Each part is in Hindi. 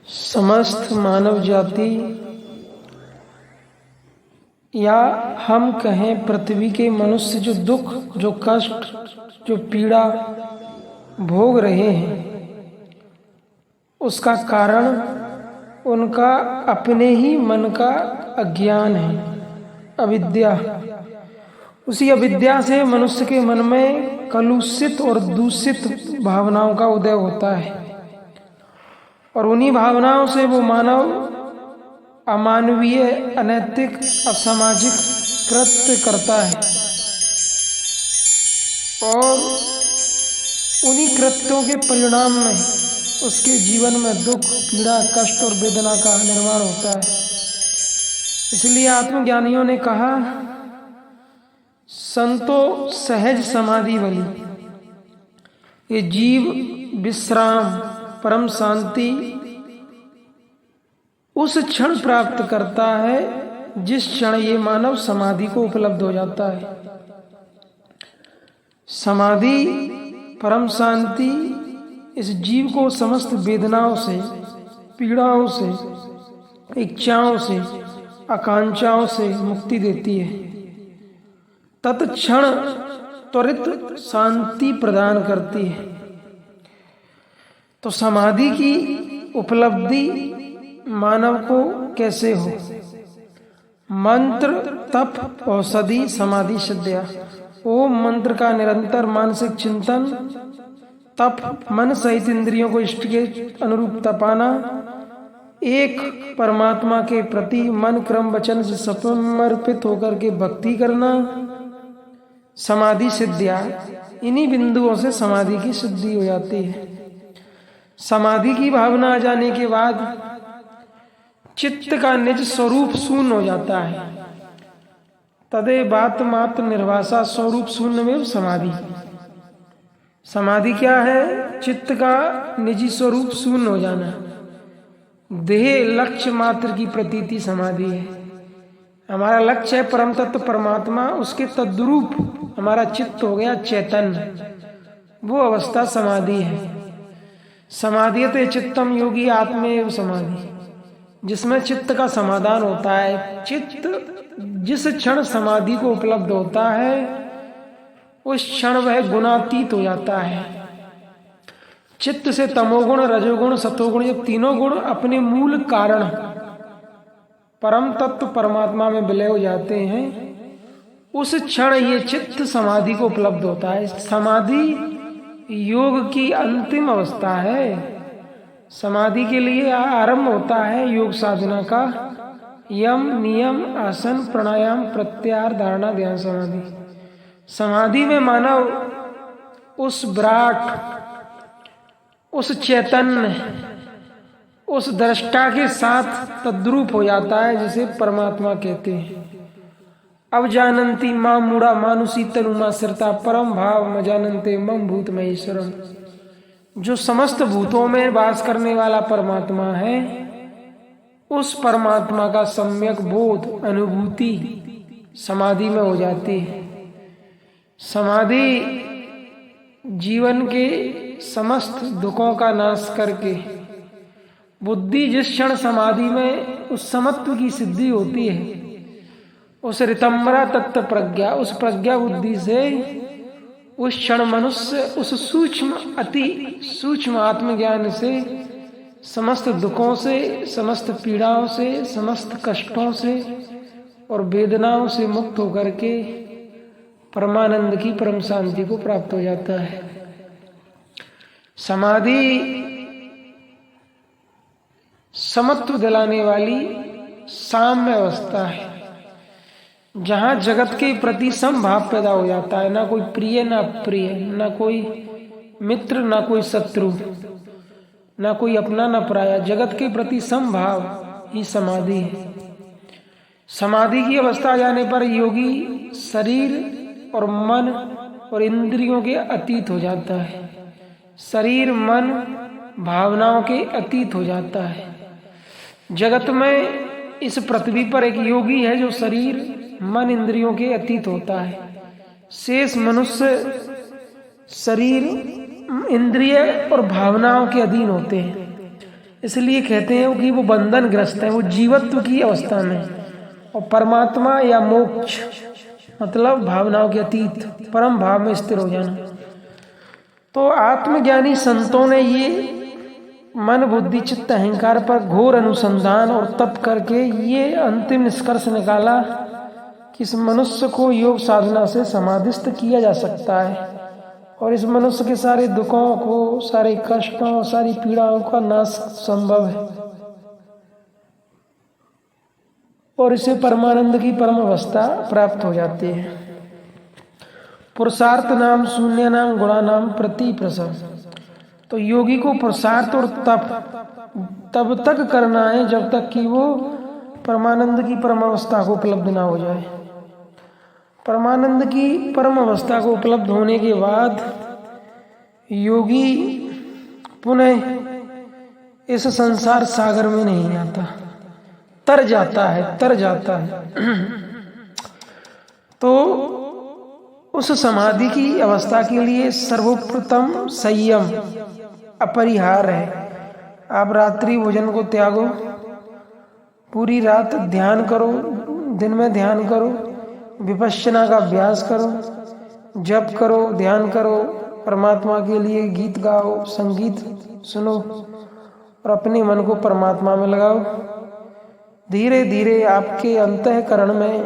समस्त मानव जाति या हम कहें पृथ्वी के मनुष्य जो दुख, जो कष्ट, जो पीड़ा भोग रहे हैं, उसका कारण उनका अपने ही मन का अज्ञान है, अविद्या। उसी अविद्या से मनुष्य के मन में कलुषित और दूषित भावनाओं का उदय होता है और उन्हीं भावनाओं से वो मानव अमानवीय, अनैतिक, असामाजिक कृत्य करता है और उन्हीं कृत्यों के परिणाम में उसके जीवन में दुख, पीड़ा, कष्ट और वेदना का निर्माण होता है। इसलिए आत्मज्ञानियों ने कहा, संतो सहज समाधि वाली, ये जीव विश्राम, परम शांति उस क्षण प्राप्त करता है जिस क्षण ये मानव समाधि को उपलब्ध हो जाता है। समाधि, परम शांति इस जीव को समस्त वेदनाओं से, पीड़ाओं से, इच्छाओं से, आकांक्षाओं से मुक्ति देती है। तत्क्षण त्वरित शांति प्रदान करती है। तो समाधि की उपलब्धि मानव को कैसे हो? मंत्र, तप, औषधि, समाधि सिद्ध्या। ओम मंत्र का निरंतर मानसिक चिंतन, तप, मन सहित इंद्रियों को इष्ट के अनुरूप तपाना, एक परमात्मा के प्रति मन, क्रम, वचन से समर्पित होकर के भक्ति करना, समाधि सिद्ध्या। इन्हीं बिंदुओं से समाधि की सिद्धि हो जाती है। समाधि की भावना आ जाने के बाद चित्त का निज स्वरूप शून्य हो जाता है। तदे बात मात्र निर्वासा, स्वरूप शून्य में समाधि। समाधि क्या है? चित्त का निजी स्वरूप शून्य हो जाना। देह लक्ष्य मात्र की प्रतीति समाधि है। हमारा लक्ष्य है परम तत्व परमात्मा, उसके तद्रूप हमारा चित्त हो गया चैतन्य, वो अवस्था समाधि है। समाधियते चित्तम योगी आत्मेव समाधि, जिसमें चित्त का समाधान होता है। चित्त जिस क्षण समाधि को उपलब्ध होता है उस क्षण वह गुणातीत हो जाता है। चित्त से तमोगुण, रजोगुण, सतोगुण, ये तीनों गुण अपने मूल कारण परम तत्व परमात्मा में विलय हो जाते हैं। उस क्षण ये चित्त समाधि को उपलब्ध होता है। समाधि योग की अंतिम अवस्था है। समाधि के लिए आरंभ होता है योग साधना का। यम, नियम, आसन, प्राणायाम, प्रत्याहार, धारणा, ध्यान, समाधि। समाधि में मानव उस विराट, उस चैतन्य, उस दृष्टा के साथ तद्रूप हो जाता है, जिसे परमात्मा कहते हैं। अब जानन्ति मां मूढ़ा मानुषी तनुमा सरता परम भाव म जानन्ते मम भूत महेश्वरम। जो समस्त भूतों में वास करने वाला परमात्मा है, उस परमात्मा का सम्यक बोध, अनुभूति समाधि में हो जाती है। समाधि जीवन के समस्त दुखों का नाश करके बुद्धि जिस क्षण समाधि में उस समत्व की सिद्धि होती है, उस ऋतंबरा तत्व प्रज्ञा, उस प्रज्ञा बुद्धि से उस क्षण मनुष्य उस सूक्ष्म, अति सूक्ष्म आत्मज्ञान से समस्त दुखों से, समस्त पीड़ाओं से, समस्त कष्टों से और वेदनाओं से मुक्त होकर के परमानंद की परम शांति को प्राप्त हो जाता है। समाधि समत्व दिलाने वाली साम्य अवस्था है, जहां जगत के प्रति समभाव पैदा हो जाता है। ना कोई प्रिय, ना अप्रिय, ना कोई मित्र, ना कोई शत्रु, ना कोई अपना, ना पराया। जगत के प्रति समभाव ही समाधि है। समाधि की अवस्था आ जाने पर योगी शरीर और मन और इंद्रियों के अतीत हो जाता है। शरीर, मन, भावनाओं के अतीत हो जाता है। जगत में इस पृथ्वी पर एक योगी है जो शरीर, मन, इंद्रियों के अतीत होता है। शेष मनुष्य शरीर, इंद्रिय और भावनाओं के अधीन होते हैं। इसलिए कहते हैं कि वो बंधनग्रस्त है, वो जीवत्व की अवस्था में। और परमात्मा या मोक्ष मतलब भावनाओं के अतीत परम भाव में स्थिर हो जाना। तो आत्मज्ञानी संतों ने ये मन बुद्धि चित्त अहंकार पर घोर अनुसंधान और तप करके ये अंतिम निष्कर्ष निकाला कि इस मनुष्य को योग साधना से समाधिस्थ किया जा सकता है और इस मनुष्य के सारे दुखों को, सारे कष्टों, सारी पीड़ाओं का नाश संभव है और इसे परमानंद की परम अवस्था प्राप्त हो जाती है। पुरुषार्थ नाम शून्य नाम गुणा नाम प्रति प्रसव। तो योगी को पुरुषार्थ और तब तक करना है जब तक कि वो परमानंद की परम अवस्था को उपलब्ध ना हो जाए। परमानंद की परम अवस्था को उपलब्ध होने के बाद योगी पुनः इस संसार सागर में नहीं आता, तर जाता है। तो उस समाधि की अवस्था के लिए सर्वप्रथम संयम अपरिहार्य है। आप रात्रि भोजन को त्यागो, पूरी रात ध्यान करो, दिन में ध्यान करो, विपश्यना का अभ्यास करो, जप करो, ध्यान करो, परमात्मा के लिए गीत गाओ, संगीत सुनो और अपने मन को परमात्मा में लगाओ। धीरे धीरे आपके अंतःकरण में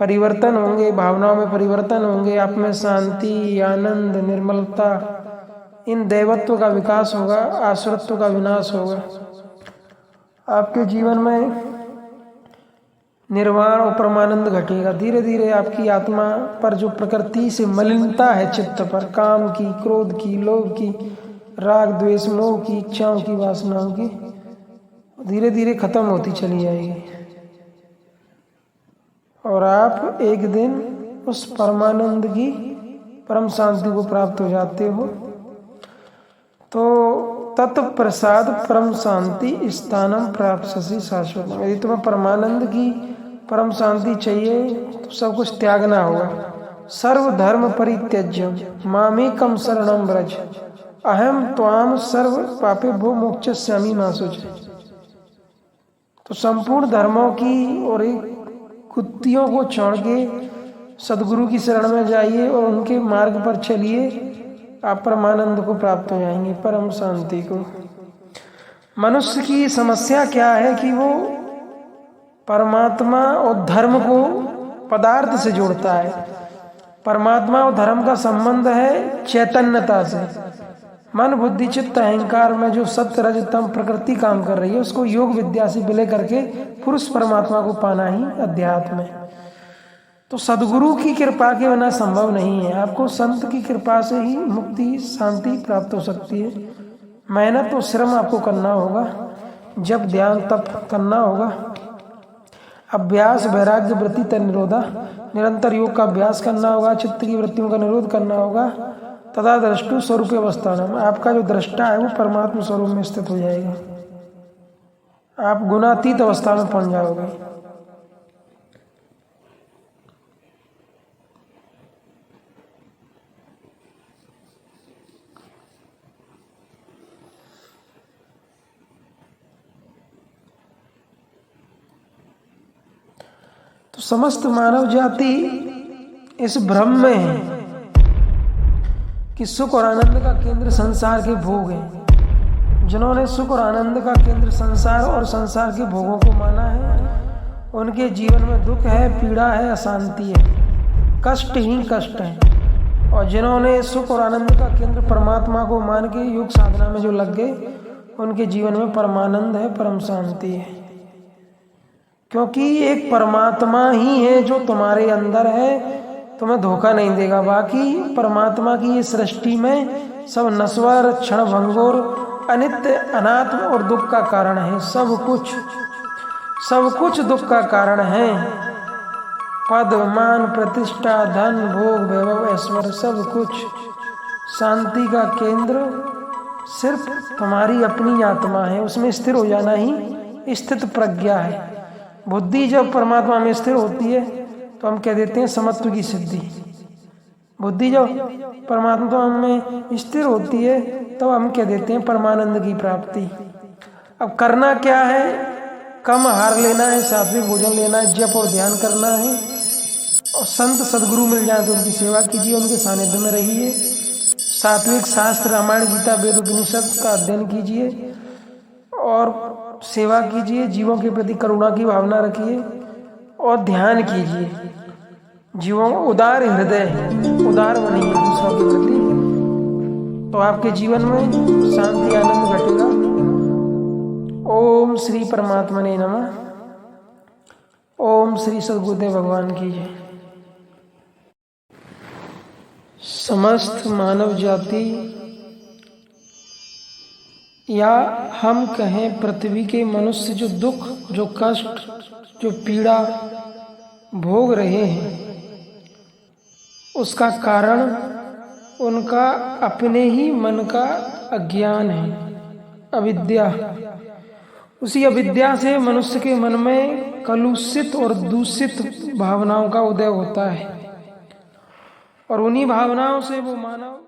परिवर्तन होंगे, भावनाओं में परिवर्तन होंगे, आप में शांति, आनंद, निर्मलता, इन दैवत्व का विकास होगा, आसुरत्व का विनाश होगा। आपके जीवन में निर्वाण और परमानंद घटेगा। धीरे धीरे आपकी आत्मा पर जो प्रकृति से मलिनता है, चित्त पर काम की, क्रोध की, लोभ की, राग द्वेष मोह की, इच्छाओं की, वासनाओं की, धीरे धीरे खत्म होती चली जाएगी और आप एक दिन उस परमानंद की परम शांति को प्राप्त हो जाते हो। तो तत्प्रसाद परम शांति स्थानम प्राप्स्यसि शाश्वतम्। यदि तुम्हें परमानंद की परम शांति चाहिए तो सब कुछ त्यागना होगा। सर्वधर्म परित्यज्य मामेकं शरणं व्रज अहम त्वाम सर्व पापेभ्यो मोक्षयिष्यामि मा शुचि। तो संपूर्ण धर्मों की और एक कुत्तियों को छोड़ के सदगुरु की शरण में जाइए और उनके मार्ग पर चलिए, आप परमानंद को प्राप्त हो जाएंगे, परम शांति को। मनुष्य की समस्या क्या है कि वो परमात्मा और धर्म को पदार्थ से जोड़ता है। परमात्मा और धर्म का संबंध है चैतन्यता से। मन बुद्धि चित्त अहंकार में जो सत्य रज तम प्रकृति काम कर रही है, उसको योग विद्या से विलय करके पुरुष परमात्मा को पाना ही अध्यात्म है। तो सदगुरु की कृपा के बिना संभव नहीं है। आपको संत की कृपा से ही मुक्ति शांति प्राप्त हो सकती है। मेहनत और श्रम आपको करना होगा, जब ध्यान तप करना होगा, अभ्यास वैराग्य वृत्ति तय निरोधा, निरंतर योग का अभ्यास करना होगा, चित्त की वृत्तियों का निरोध करना होगा। तथा दृष्टु स्वरूप अवस्था में आपका जो दृष्टा है वो परमात्मा स्वरूप में स्थित हो जाएगा, आप गुणातीत अवस्था में पहुंच जाओगे। तो समस्त मानव जाति इस भ्रम में है कि सुख और आनंद का केंद्र संसार के भोग हैं। जिन्होंने सुख और आनंद का केंद्र संसार और संसार के भोगों को माना है, उनके जीवन में दुख है, पीड़ा है, अशांति है, कष्ट ही कष्ट है। और जिन्होंने सुख और आनंद का केंद्र परमात्मा को मान के योग साधना में जो लग गए, उनके जीवन में परमानंद है, परम शांति है। क्योंकि एक परमात्मा ही है जो तुम्हारे अंदर है, तुम्हें धोखा नहीं देगा। बाकी परमात्मा की इस सृष्टि में सब नश्वर, क्षण भंगुर, अनित्य, अनात्म और दुख का कारण है। सब कुछ दुख का कारण है। पद मान प्रतिष्ठा धन भोग वैभव ऐश्वर्य सब कुछ। शांति का केंद्र सिर्फ तुम्हारी अपनी आत्मा है, उसमें स्थिर हो जाना ही स्थित प्रज्ञा है। बुद्धि जब परमात्मा में स्थिर होती है तो हम कह देते हैं समत्व की सिद्धि। बुद्धि जब परमात्मा में स्थिर होती है तो हम कह देते हैं परमानंद की प्राप्ति। अब करना क्या है? कम आहार लेना है, सात्विक भोजन लेना है, जप और ध्यान करना है, और संत सदगुरु मिल जाए तो उनकी सेवा कीजिए, उनके सानिध्य में रहिए। सात्विक शास्त्र रामायण गीता वेद उपनिषद का अध्ययन कीजिए और सेवा कीजिए। जीवों के प्रति करुणा की भावना रखिए और ध्यान कीजिए। जीवों उदार हृदय, उदार बनिए दूसरों के प्रति, तो आपके जीवन में शांति आनंद घटेगा। ओम श्री परमात्मने नमः। ओम श्री सद्गुरुदेव भगवान की जय। समस्त मानव जाति या हम कहें पृथ्वी के मनुष्य जो दुख, जो कष्ट, जो पीड़ा भोग रहे हैं, उसका कारण उनका अपने ही मन का अज्ञान है, अविद्या। उसी अविद्या से मनुष्य के मन में कलुषित और दूषित भावनाओं का उदय होता है और उन्हीं भावनाओं से वो मानव